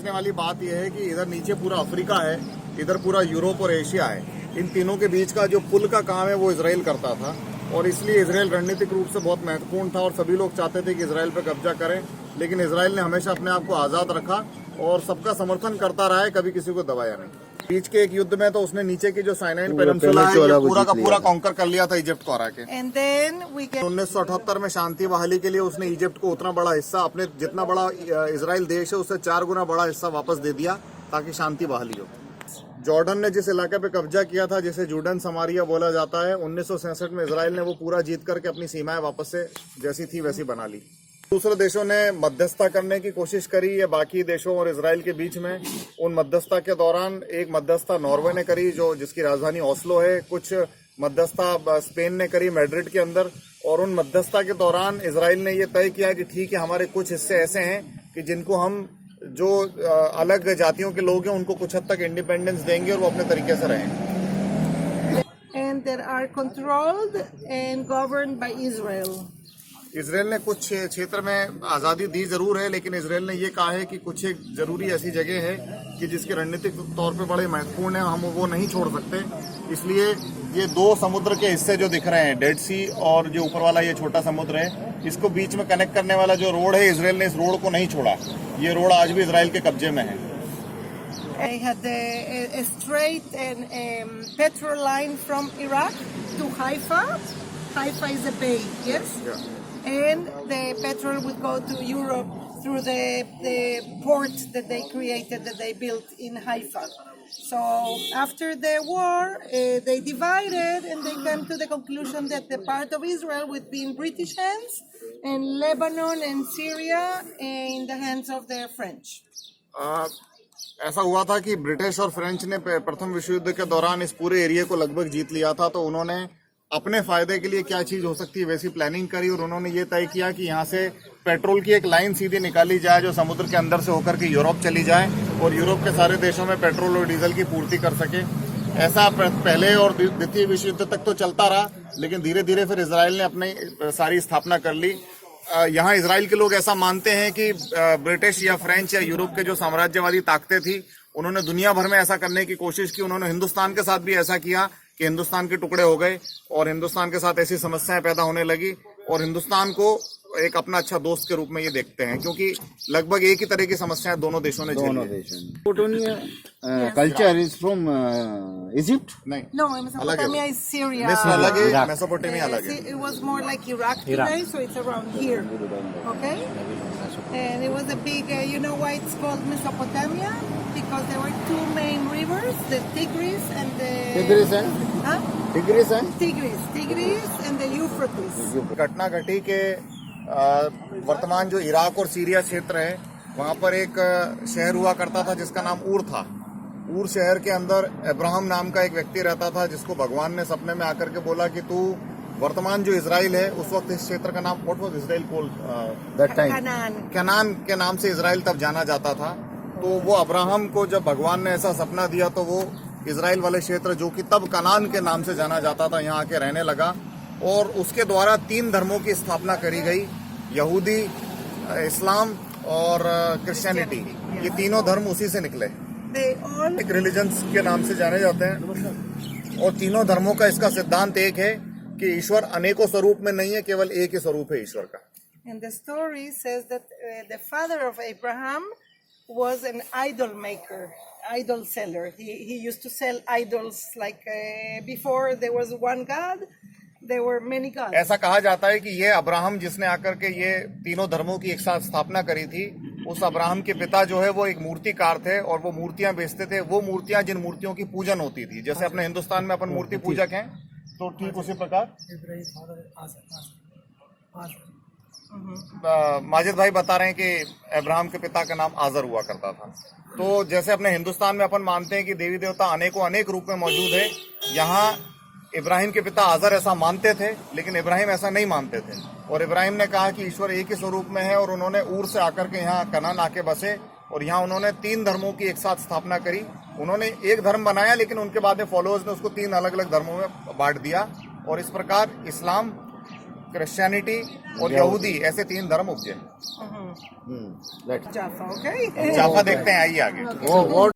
समझने वाली बात यह है कि इधर नीचे पूरा अफ्रीका है, इधर पूरा यूरोप और एशिया है। इन तीनों के बीच का जो पुल का काम है वो इजराइल करता था, और इसलिए इजराइल रणनीतिक रूप से बहुत महत्वपूर्ण था और सभी लोग चाहते थे कि इजराइल पर कब्जा करें। लेकिन इजराइल ने हमेशा अपने आप को आज़ाद रखा और सबका समर्थन करता रहा है, कभी किसी को दबाया नहीं। बीच के एक युद्ध में तो उसने नीचे की जो साइनाइन पेनिनसुला है ये पूरा का पूरा कॉन्कर कर लिया था इजिप्ट को हरा के। 1978 में शांति बहाली के लिए उसने इजिप्ट को उतना बड़ा हिस्सा, अपने जितना बड़ा इजराइल देश है उससे 4 गुना बड़ा हिस्सा वापस दे दिया ताकि शांति बहाली हो। जॉर्डन ने जिस इलाके पे कब्जा किया था, जिसे जूडन समारिया बोला जाता है, 1967 में इजराइल ने वो पूरा जीत करके अपनी सीमाएं वापस से जैसी थी वैसी बना ली। दूसरे देशों ने मध्यस्थता करने की कोशिश करी है बाकी देशों और इजराइल के बीच में। उन मध्यस्थता के दौरान एक मध्यस्थता नॉर्वे ने करी, जो जिसकी राजधानी ओस्लो है। कुछ मध्यस्थता स्पेन ने करी मैड्रिड के अंदर। और उन मध्यस्थता के दौरान इजराइल ने ये तय किया कि ठीक है, हमारे कुछ हिस्से ऐसे हैं कि जिनको हम जो अलग जातियों के लोग हैं उनको कुछ हद तक इंडिपेंडेंस देंगे और वो अपने तरीके से रहेंगे। And that are controlled and governed by Israel. Israel ने कुछ क्षेत्र में आज़ादी दी जरूर है, लेकिन इसराइल ने ये कहा है कि कुछ एक जरूरी ऐसी जगह है कि जिसके रणनीतिक तौर पे बड़े महत्वपूर्ण है, हम वो नहीं छोड़ सकते। इसलिए ये 2 समुद्र के हिस्से जो दिख रहे हैं, डेड सी और जो ऊपर वाला ये छोटा समुद्र है, इसको बीच में कनेक्ट करने वाला जो रोड है, इसराइल ने इस रोड को नहीं छोड़ा। ये रोड आज भी इसराइल के कब्जे में है। I had a straight and petrol line from Iraq to Haifa. Haifa is a bay, yes? Yeah. And the petrol would go to Europe through the port that they created, that they built in Haifa. So after the war, they divided and they came to the conclusion that the part of Israel would be in British hands and Lebanon and Syria in the hands of the French. ऐसा हुआ था कि British और French ने प्रथम विश्व युद्ध के दौरान इस पूरे एरिया को लगभग जीत लिया था, तो उन्होंने अपने फायदे के लिए क्या चीज हो सकती है वैसी प्लानिंग करी और उन्होंने ये तय किया कि यहाँ से पेट्रोल की एक लाइन सीधी निकाली जाए जो समुद्र के अंदर से होकर के यूरोप चली जाए और यूरोप के सारे देशों में पेट्रोल और डीजल की पूर्ति कर सके। ऐसा पहले और द्वितीय विश्व युद्ध तक तो चलता रहा, लेकिन धीरे धीरे फिर इजराइल ने अपनी सारी स्थापना कर ली। यहाँ इजराइल के लोग ऐसा मानते हैं कि ब्रिटिश या फ्रेंच या यूरोप के जो साम्राज्यवादी ताकतें थी, उन्होंने दुनिया भर में ऐसा करने की कोशिश की। उन्होंने हिंदुस्तान के साथ भी ऐसा किया कि हिंदुस्तान के टुकड़े हो गए और हिंदुस्तान के साथ ऐसी समस्याएं पैदा होने लगी और हिंदुस्तान को एक अपना अच्छा दोस्त के रूप में ये देखते हैं, क्योंकि लगभग एक ही तरह की समस्याएं दोनों देशों ने झेली। Culture is from Egypt? नहीं, No, Mesopotamia is Syria. मिस्र अलग है, मेसोपोटामिया अलग है। It was more like Iraq today, so it's around here. Okay? And it was a big, you know why it's called Mesopotamia? Because there were 2 main rivers, the Tigris and the... Tigris and? Huh? Tigris and? Tigris and the Euphrates. घटना घटी के वर्तमान जो Iraq और Syria क्षेत्र है, वहाँ पर एक शहर हुआ करता था जिसका नाम ऊर था। ऊर शहर के अंदर अब्राहम नाम का एक व्यक्ति रहता था, जिसको भगवान ने सपने में आकर के बोला कि तू वर्तमान जो इजराइल है, उस वक्त इस क्षेत्र का नाम what was Israel called Kanan के नाम से इजराइल तब जाना जाता था। तो वो अब्राहम को जब भगवान ने ऐसा सपना दिया तो वो इजराइल वाले क्षेत्र जो कि तब कनान के नाम से जाना जाता था, यहाँ आके रहने लगा और उसके द्वारा 3 धर्मों की स्थापना करी गई, यहूदी, इस्लाम और क्रिश्चियनिटी। ये तीनों धर्म उसी से निकले, एक रिलीजन्स के नाम से जाने जाते हैं। और तीनों धर्मों का इसका सिद्धांत एक है कि ईश्वर अनेकों स्वरूप में नहीं है, केवल एक ही स्वरूप है ईश्वर का। And the story says that the father of Abraham was an idol maker, idol seller. He used to sell idols like before there was one God, there were many gods. ऐसा कहा जाता है कि ये अब्राहम जिसने आकर के ये तीनों धर्मों की एक साथ स्थापना करी थी, उस अब्राहम के पिता जो है वो एक मूर्तिकार थे और वो मूर्तियां बेचते थे। वो मूर्तियां जिन मूर्तियों की पूजन होती थी, जैसे अपने हिंदुस्तान में अपन मूर्ति पूजक हैं, तो ठीक उसी प्रकार माजिद भाई बता रहे हैं कि अब्राहम के पिता का नाम आजर हुआ करता था। तो जैसे अपने हिंदुस्तान में अपन मानते हैं कि देवी देवता अनेक रूप में मौजूद है, यहाँ इब्राहिम के पिता आजर ऐसा मानते थे, लेकिन इब्राहिम ऐसा नहीं मानते थे और इब्राहिम ने कहा कि ईश्वर एक ही स्वरूप में है और उन्होंने ऊर से आकर के यहाँ कनान आके बसे और यहाँ उन्होंने 3 धर्मों की एक साथ स्थापना करी। उन्होंने एक धर्म बनाया, लेकिन उनके बाद फॉलोअर्स ने उसको 3 अलग अलग धर्मों में बांट दिया और इस प्रकार इस्लाम, क्रिश्चियनिटी और यहूदी, ऐसे 3 धर्म उपजे। Right. Jaffa, okay? जाफा देखते हैं, आइए आगे। Oh, what